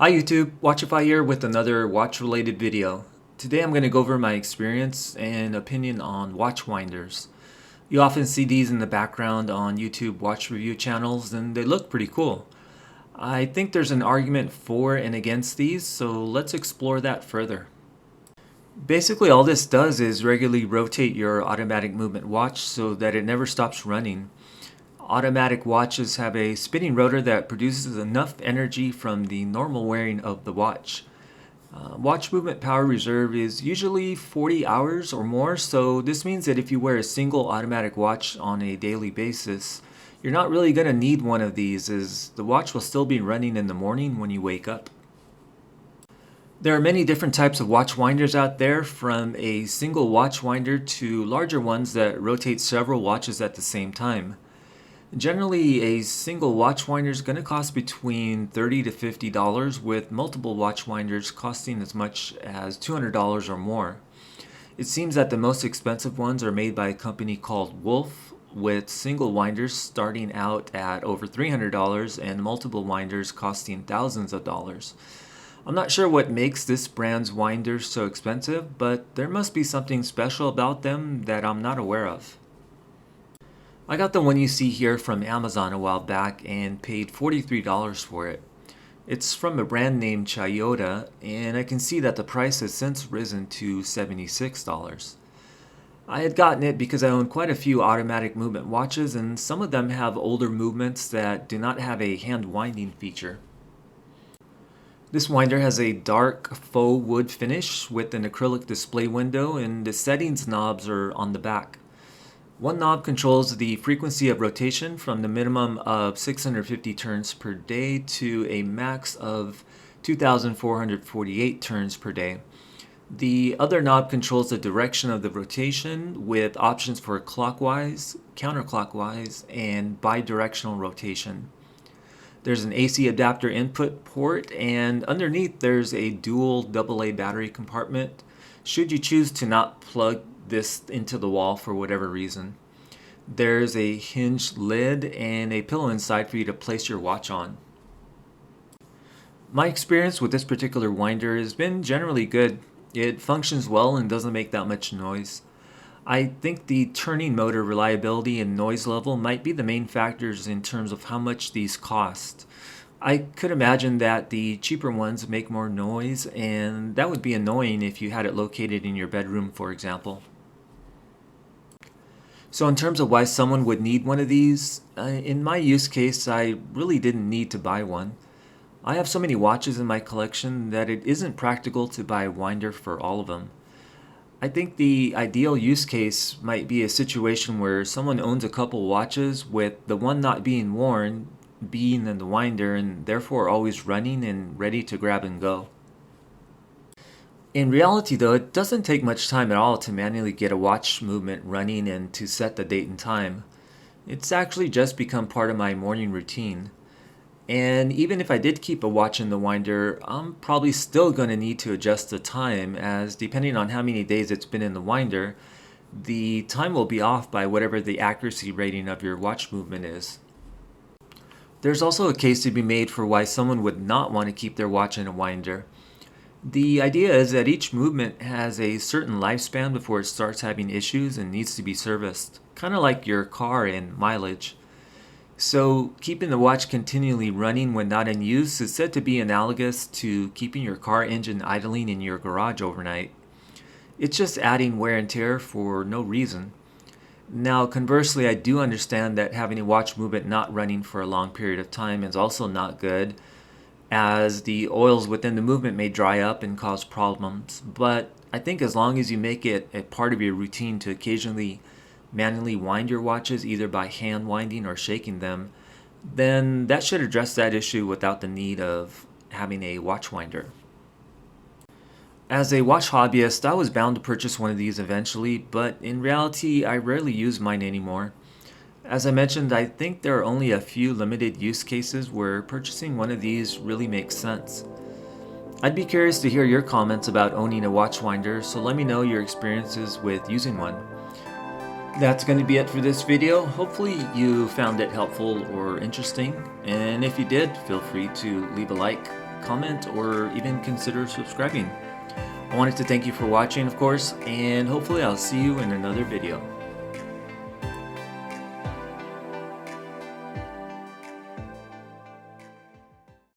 Hi YouTube, Watchify here with another watch related video. Today I'm going to go over my experience and opinion on watch winders. You often see these in the background on YouTube watch review channels and they look pretty cool. I think there's an argument for and against these, so let's explore that further. Basically all this does is regularly rotate your automatic movement watch so that it never stops running. Automatic watches have a spinning rotor that produces enough energy from the normal wearing of the watch. Watch movement power reserve is usually 40 hours or more, so this means that if you wear a single automatic watch on a daily basis, you're not really going to need one of these, as the watch will still be running in the morning when you wake up. There are many different types of watch winders out there, from a single watch winder to larger ones that rotate several watches at the same time. Generally, a single watch winder is going to cost between $30 to $50, with multiple watch winders costing as much as $200 or more. It seems that the most expensive ones are made by a company called Wolf, with single winders starting out at over $300 and multiple winders costing thousands of dollars. I'm not sure what makes this brand's winders so expensive, but there must be something special about them that I'm not aware of. I got the one you see here from Amazon a while back and paid $43 for it. It's from a brand named Chiyoda, and I can see that the price has since risen to $76. I had gotten it because I own quite a few automatic movement watches, and some of them have older movements that do not have a hand winding feature. This winder has a dark faux wood finish with an acrylic display window, and the settings knobs are on the back. One knob controls the frequency of rotation from the minimum of 650 turns per day to a max of 2,448 turns per day. The other knob controls the direction of the rotation with options for clockwise, counterclockwise, and bidirectional rotation. There's an AC adapter input port, and underneath there's a dual AA battery compartment should you choose to not plug this into the wall for whatever reason. There's a hinged lid and a pillow inside for you to place your watch on. My experience with this particular winder has been generally good. It functions well and doesn't make that much noise. I think the turning motor reliability and noise level might be the main factors in terms of how much these cost. I could imagine that the cheaper ones make more noise, and that would be annoying if you had it located in your bedroom, for example. So in terms of why someone would need one of these, in my use case, I really didn't need to buy one. I have so many watches in my collection that it isn't practical to buy a winder for all of them. I think the ideal use case might be a situation where someone owns a couple watches, with the one not being worn being in the winder and therefore always running and ready to grab and go. In reality though, it doesn't take much time at all to manually get a watch movement running and to set the date and time. It's actually just become part of my morning routine. And even if I did keep a watch in the winder, I'm probably still going to need to adjust the time, as depending on how many days it's been in the winder, the time will be off by whatever the accuracy rating of your watch movement is. There's also a case to be made for why someone would not want to keep their watch in a winder. The idea is that each movement has a certain lifespan before it starts having issues and needs to be serviced, kind of like your car and mileage. So keeping the watch continually running when not in use is said to be analogous to keeping your car engine idling in your garage overnight. It's just adding wear and tear for no reason. Now, conversely, I do understand that having a watch movement not running for a long period of time is also not good, as the oils within the movement may dry up and cause problems. But I think as long as you make it a part of your routine to occasionally manually wind your watches, either by hand winding or shaking them, then that should address that issue without the need of having a watch winder. As a watch hobbyist, I was bound to purchase one of these eventually, but in reality, I rarely use mine anymore. As I mentioned, I think there are only a few limited use cases where purchasing one of these really makes sense. I'd be curious to hear your comments about owning a watch winder, so let me know your experiences with using one. That's going to be it for this video. Hopefully you found it helpful or interesting, and if you did, feel free to leave a like. comment, or even consider subscribing. I wanted to thank you for watching, of course, and hopefully I'll see you in another video.